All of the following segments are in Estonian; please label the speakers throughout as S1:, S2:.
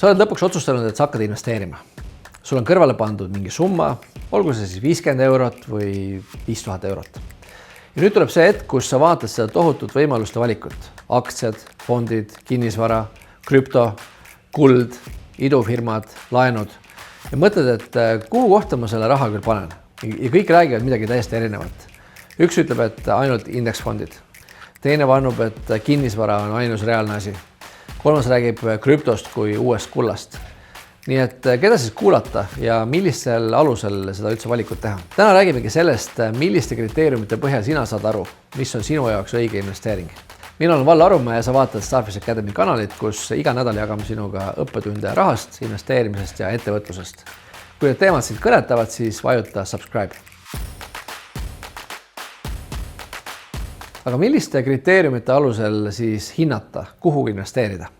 S1: Sa oled lõpuks otsustanud, et sa hakkad investeerima. Sul on kõrvale pandud mingi summa, olgu see siis 50 eurot või 5000 eurot. Ja nüüd tuleb see hetk, kus sa vaatad seda tohutut võimaluste valikut. Aktsiad, fondid, kinnisvara, krüpto, kuld, idufirmad, laenud. Ja mõtled, et kuhu kohta ma selle raha küll panen. Ja kõik räägivad midagi täiesti erinevat. Üks ütleb, et ainult indeksfondid. Teine vannub, et kinnisvara on ainus reaalne asi. Kolmas räägib krüptost kui uuest kullast. Nii et keda siis kuulata ja millistel alusel seda üldse valikut teha? Täna räägimegi sellest, milliste kriteeriumite põhjal sina saad aru, mis on sinu jaoks õige investeering. Mina olen Val Arumäe ja sa vaatad Starfish Academy kanalit, kus iga nädal jagame sinuga õppetunde rahast, investeerimisest ja ettevõtlusest. Kui need teemad sind kõnetavad, siis vajuta subscribe. Aga milliste kriteeriumite alusel siis hinnata, kuhu investeerida?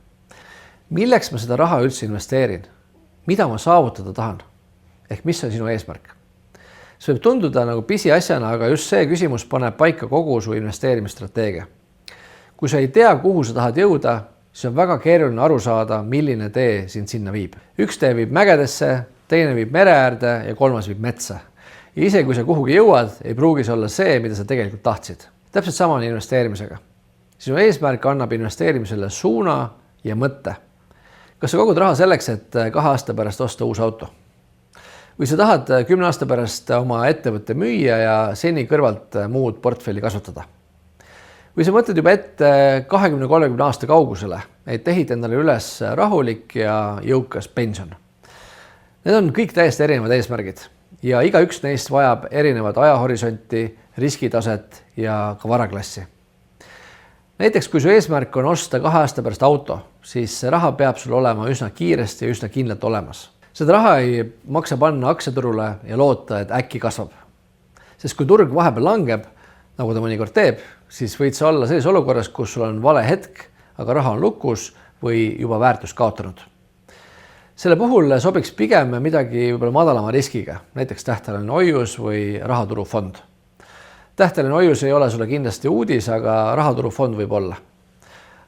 S1: Milleks ma seda raha üldse investeerin? Mida ma saavutada tahan? Ehk mis on sinu eesmärk? See võib tunduda nagu pisiasjana, aga just see küsimus paneb paika kogu su investeerimisstrateegia. Kui sa ei tea, kuhu sa tahad jõuda, siis on väga keeruline aru saada, milline tee sind sinna viib. Üks tee viib mägedesse, teine viib mere äärde ja kolmas viib metsa. Ja ise kui sa kuhugi jõuad, ei pruugi see olla see, mida sa tegelikult tahtsid. Täpselt sama on investeerimisega. Sinu eesmärk annab investeerimisele suuna ja mõtte. Kas sa kogud raha selleks, et 2 aasta pärast osta uus auto? Või sa tahad 10 aasta pärast oma ettevõtte müüa ja seni kõrvalt muud portfelli kasutada? Või sa mõtled juba ette 20-30 aasta kaugusele, et ehita endale üles rahulik ja jõukas pension? Need on kõik täiesti erinevad eesmärgid ja igaüks neist vajab erinevat ajahorisonti, riskitaset ja ka varaklassi. Näiteks, kui su eesmärk on osta 2 aasta pärast auto, siis see raha peab sul olema üsna kiiresti ja üsna kindlalt olemas. Seda raha ei maksa panna aktsiaturule ja loota, et äkki kasvab. Sest kui turg vahepeal langeb, nagu ta mõnikord teeb, siis võid sa olla sellises olukorras, kus sul on vale hetk, aga raha on lukus või juba väärtust kaotanud. Selle puhul sobiks pigem midagi võib-olla madalama riskiga, näiteks tähtajaline hoius või rahaturufond. Tähtajaline hoius ei ole sulle kindlasti uudis, aga rahaturufond võib olla.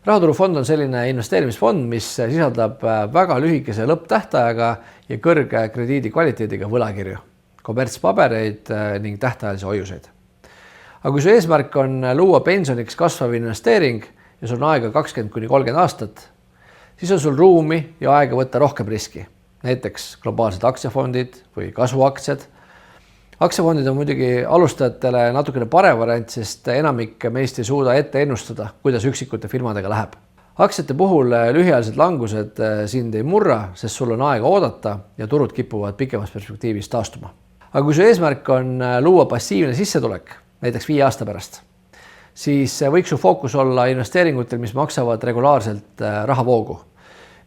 S1: Rahaturufond on selline investeerimisfond, mis sisaldab väga lühikese lõpptähtajaga ja kõrge krediidi kvaliteediga võlakirju, kommertspabereid ning tähtajalisi hoiuseid. Aga kui su eesmärk on luua pensioniks kasvav investeering ja sul on aega 20-30 aastat, siis on sul ruumi ja aega võtta rohkem riski, näiteks globaalsed aktsiafondid või kasvuaktsiad. Aktsiafondid on muidugi alustajatele natukene parem variant, sest enamik meist ei suuda ette ennustada, kuidas üksikute firmadega läheb. Aktsiate puhul lühiajalised langused sind ei murra, sest sul on aega oodata ja turud kipuvad pikemas perspektiivis taastuma. Aga kui su eesmärk on luua passiivne sissetulek, näiteks 5 aasta pärast, siis võiks su fookus olla investeeringutel, mis maksavad regulaarselt rahavoogu,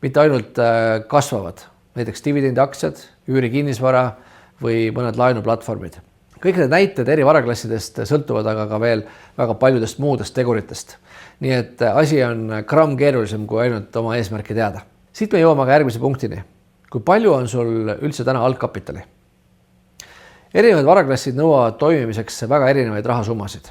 S1: mitte ainult kasvavad, näiteks dividendiaktsiad, üürikinnisvara või mõned laenuplatvormid. Kõik need näited eri varaklassidest sõltuvad aga ka veel väga paljudest muudest teguritest. Nii et asi on gramm keerulisem kui ainult oma eesmärki teada. Siit me jõuame ka järgmise punktini. Kui palju on sul üldse täna algkapitali? Erinevad varaklassid nõuavad toimimiseks väga erinevaid rahasummasid.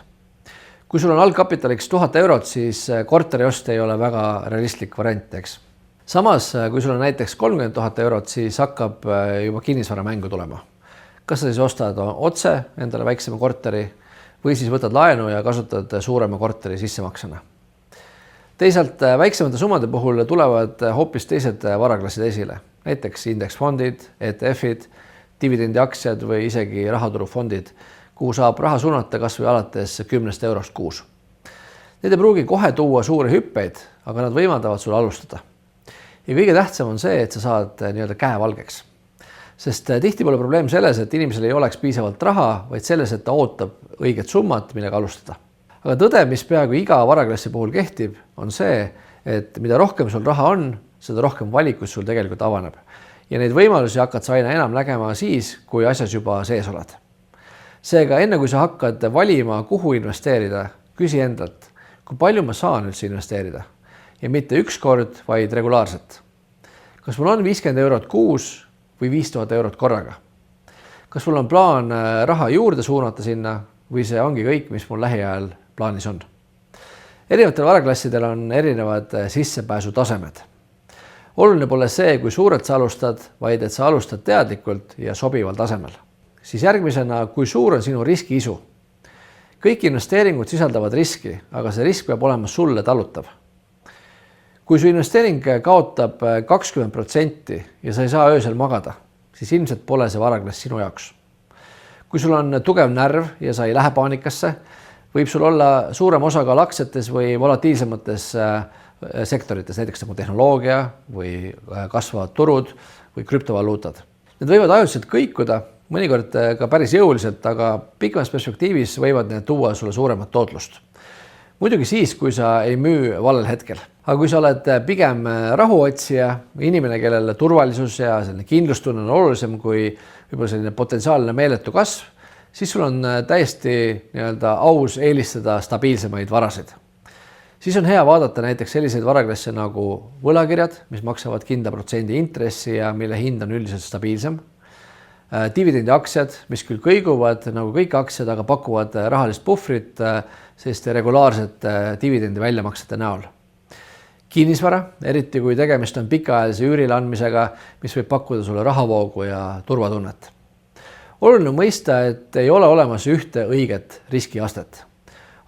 S1: Kui sul on algkapitaliks 1000 eurot, siis korteriost ei ole väga realistlik variant, eks. Samas, kui sul on näiteks 30 000 eurot, siis hakkab juba kinnisvara mängu tulema. Kas sa siis ostad otse endale väiksema korteri või siis võtad laenu ja kasutad suurema korteri sissemaksena. Teisalt väiksemate summade puhul tulevad hoopis teised varaklassid esile, näiteks indeksfondid, ETF-id, dividendiaktsiad või isegi rahaturufondid, kuhu saab raha suunata kas või alates 10 eurost kuus. Need ei pruugi kohe tuua suuri hüppeid, aga nad võimaldavad sul alustada. Ja kõige tähtsam on see, et sa saad nii-öelda käevalgeks. Sest tihti pole probleem selles, et inimesel ei oleks piisavalt raha, vaid selles, et ta ootab õiget summat, millega alustada. Aga tõde, mis peaaegu iga varaklassi puhul kehtib, on see, et mida rohkem sul raha on, seda rohkem valikus sul tegelikult avaneb. Ja neid võimalusi hakkad sa aina enam nägema siis, kui asjas juba sees oled. Seega enne kui sa hakkad valima, kuhu investeerida, küsi endalt, kui palju ma saan üldse investeerida. Ja mitte üks kord, vaid regulaarselt. Kas mul on 50 eurot kuus või 5000 eurot korraga? Kas mul on plaan raha juurde suunata sinna või see ongi kõik, mis mul lähiajal plaanis on? Erinevatel varaklassidel on erinevad sissepääsu tasemed. oluline pole see, kui suurelt sa alustad, vaid et sa alustad teadlikult ja sobival tasemel. Siis järgmisena, kui suur on sinu riskiisu. Kõik investeeringud sisaldavad riski, aga see risk peab olema sulle talutav. Kui su investeering kaotab 20% ja sa ei saa öösel magada, siis ilmselt pole see varaklass sinu jaoks. Kui sul on tugev närv ja sa ei lähe paanikasse, võib sul olla suurem osakaal aktsiates või volatiilsemates sektorites, näiteks nagu tehnoloogia või kasvavad turud või krüptovaluutad. Need võivad ajutiselt kõikuda, mõnikord ka päris jõuliselt, aga pikemas perspektiivis võivad need tuua sulle suuremat tootlust. Muidugi siis, kui sa ei müü valel hetkel. Aga kui sa oled pigem rahuotsija, inimene, kellele turvalisus ja kindlustunne on olulisem kui võib-olla selline potentsiaalne meeletu kasv, siis sul on täiesti aus eelistada stabiilsemaid varasid. Siis on hea vaadata näiteks selliseid varaklasse nagu võlakirjad, mis maksavad kindla protsendi intressi ja mille hind on üldiselt stabiilsem. Dividendiaktsiad, mis küll kõiguvad nagu kõik aktsiad, aga pakuvad rahalist puhvrit selliste regulaarsete dividendi väljamaksete näol. Kinnisvara, eriti kui tegemist on pikaajalise üürile andmisega, mis võib pakkuda sulle rahavoogu ja turvatunnet. Oluline on mõista, et ei ole olemas ühte õiget riskiastet.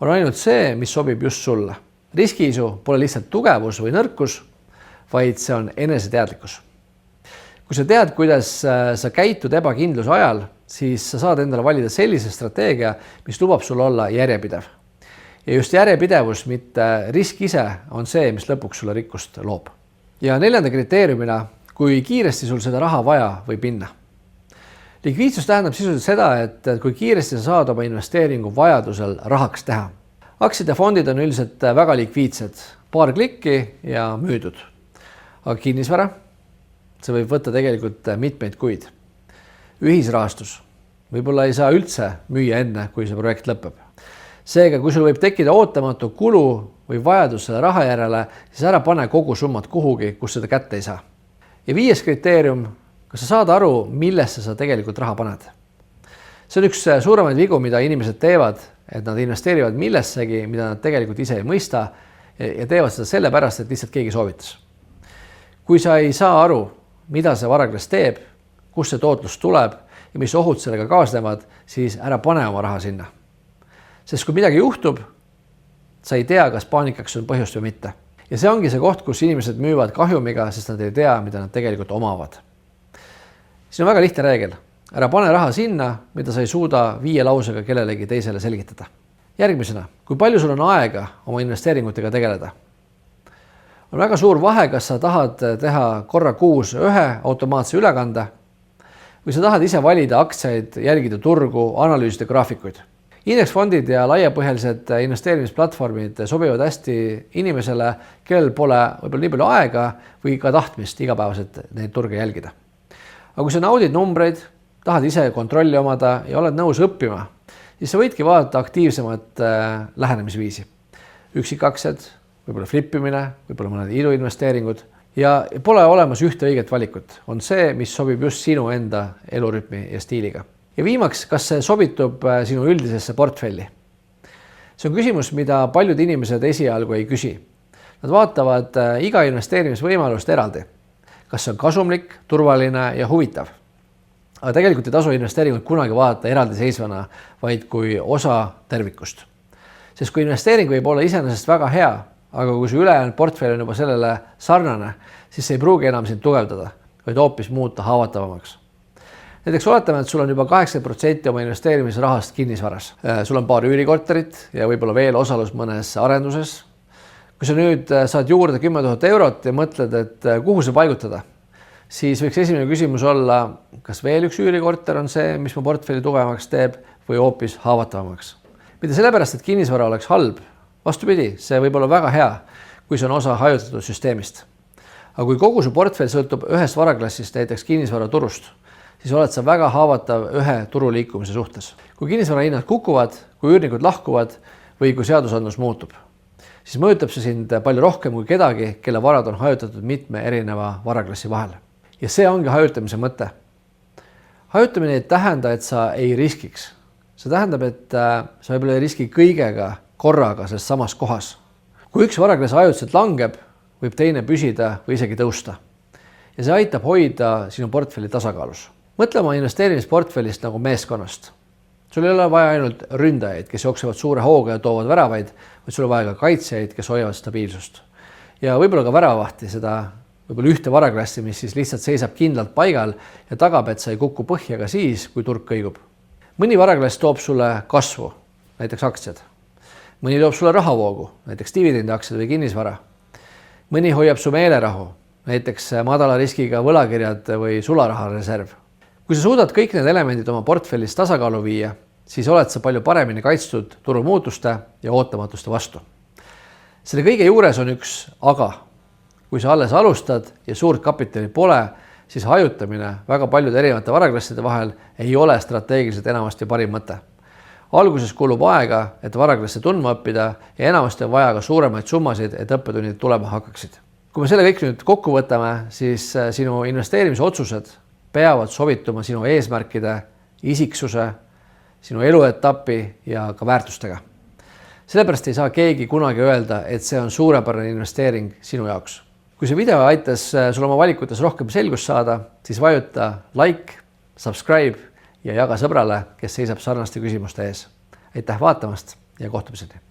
S1: On ainult see, mis sobib just sulle. Riskiisu pole lihtsalt tugevus või nõrkus, vaid see on eneseteadlikkus. Kui sa tead, kuidas sa käitud ebakindluse ajal, siis sa saad endale valida sellise strateegia, mis lubab sul olla järjepidev. Ja just järjepidevus, mitte risk ise, on see, mis lõpuks sulle rikkust loob. Ja 4. kriteeriumina, kui kiiresti sul seda raha vaja võib minna. Likviidsus tähendab sisuliselt seda, et kui kiiresti sa saad oma investeeringu vajadusel rahaks teha. Aktsiad ja fondid on üldiselt väga likviidsed, paar klikki ja müüdud. Aga kinnisvara, see võib võtta tegelikult mitmeid kuid. Ühisrahastus, võib-olla ei saa üldse müüa enne, kui see projekt lõpeb. Seega, kui sul võib tekkida ootamatu kulu või vajadus selle raha järele, siis ära pane kogu summat kuhugi, kus seda kätte ei saa. Ja 5. kriteerium, kas sa saad aru, millesse sa tegelikult raha paned? See on üks suuremaid vigu, mida inimesed teevad, et nad investeerivad millessegi, mida nad tegelikult ise ei mõista ja teevad seda sellepärast, et lihtsalt keegi soovitas. Kui sa ei saa aru, mida see varaklass teeb, kust see tootlus tuleb ja mis ohud sellega kaasnevad, siis ära pane oma raha sinna. Sest kui midagi juhtub, sa ei tea, kas paanikaks on põhjust või mitte. Ja see ongi see koht, kus inimesed müüvad kahjumiga, sest nad ei tea, mida nad tegelikult omavad. Siin on väga lihtne reegel. Ära pane raha sinna, mida sa ei suuda 5 lausega kellelegi teisele selgitada. Järgmisena, kui palju sul on aega oma investeeringutega tegeleda? On väga suur vahe, kas sa tahad teha korra kuus ühe automaatse ülekande või sa tahad ise valida aktsiaid, jälgida turgu, analüüsida graafikuid. Indeksfondid ja laiapõhjalised investeerimisplatvormid sobivad hästi inimesele, kellel pole võib-olla nii palju aega või ka tahtmist igapäevaselt neid turge jälgida. Aga kui sa naudid numbreid, tahad ise kontrolli omada ja oled nõus õppima, siis sa võidki vaadata aktiivsemat lähenemisviisi. Üksikaktsiad, võib-olla flippimine, võib-olla mõned iduinvesteeringud ja pole olemas ühte õiget valikut. On see, mis sobib just sinu enda elurütmi ja stiiliga. Ja viimaks, kas see sobitub sinu üldisesse portfelli? See on küsimus, mida paljud inimesed esialgu ei küsi. Nad vaatavad iga investeerimisvõimalust eraldi. Kas see on kasumlik, turvaline ja huvitav? Aga tegelikult ei tasu investeeringut kunagi vaadata eraldiseisvana, vaid kui osa tervikust. Sest kui investeering võib olla iseenesest väga hea, aga kui su ülejäänud portfell on juba sellele sarnane, siis see ei pruugi enam sind tugevdada, vaid hoopis muuta haavatavamaks. Näiteks oletame, et sul on juba 80% oma investeerimisrahast kinnisvaras. Sul on paar üürikorterit ja võib-olla veel osalus mõnes arenduses. Kui sa nüüd saad juurde 10 000 eurot ja mõtled, et kuhu see paigutada, siis võiks esimene küsimus olla, kas veel üks üürikorter on see, mis mu portfelli tugevamaks teeb või hoopis haavatavamaks. Mitte sellepärast, et kinnisvara oleks halb. Vastupidi, see võib olla väga hea, kui see on osa hajutatud süsteemist. Aga kui kogu su portfell sõltub ühest varaklassist, näiteks kinnisvara turust, siis oled sa väga haavatav ühe turu liikumise suhtes. Kui kinnisvara hinnad kukuvad, kui üürnikud lahkuvad või kui seadusandlus muutub, siis mõjutab see sind palju rohkem kui kedagi, kelle varad on hajutatud mitme erineva varaklassi vahel. Ja see ongi hajutamise mõte. Hajutamine ei tähenda, et sa ei riskiks. See tähendab, et sa võib-olla ei riski kõigega korraga selles samas kohas. Kui üks varaklass ajutiselt langeb, võib teine püsida või isegi tõusta. ja see aitab hoida sinu portfelli tasakaalus. Mõtle oma investeerimisportfellist nagu meeskonnast. Sul ei ole vaja ainult ründajaid, kes jooksevad suure hooga ja toovad väravaid, vaid sul on vaja ka kaitsjaid, kes hoiavad stabiilsust. Ja võib-olla ka väravahti, seda võib-olla ühte varaklassi, mis siis lihtsalt seisab kindlalt paigal ja tagab, et sa ei kuku põhja ka siis, kui turg kõigub. Mõni varaklass toob sulle kasvu, näiteks aktsiad. Mõni toob sulle rahavoogu, näiteks dividendiaktsiad või kinnisvara. Mõni hoiab su meelerahu, näiteks madala riskiga võlakirjad või sularahareserv. Kui sa suudad kõik need elemendid oma portfellis tasakaalu viia, siis oled sa palju paremini kaitstud turumuutuste ja ootamatuste vastu. Selle kõige juures on üks aga. Kui sa alles alustad ja suurt kapitali pole, siis hajutamine väga paljude erinevate varaklasside vahel ei ole strateegiliselt enamasti parim mõte. Alguses kulub aega, et varaklasse tundma õppida ja enamasti on vaja ka suuremaid summasid, et õppetunnid tulema hakkaksid. Kui me selle kõik nüüd kokku võtame, siis sinu investeerimisotsused peavad sobituma sinu eesmärkide, isiksuse, sinu eluetapi ja ka väärtustega. Sellepärast ei saa keegi kunagi öelda, et see on suurepärane investeering sinu jaoks. Kui see video aitas sul oma valikutes rohkem selgust saada, siis vajuta like, subscribe ja jaga sõbrale, kes seisab sarnaste küsimuste ees. Aitäh vaatamast ja kohtumiseni!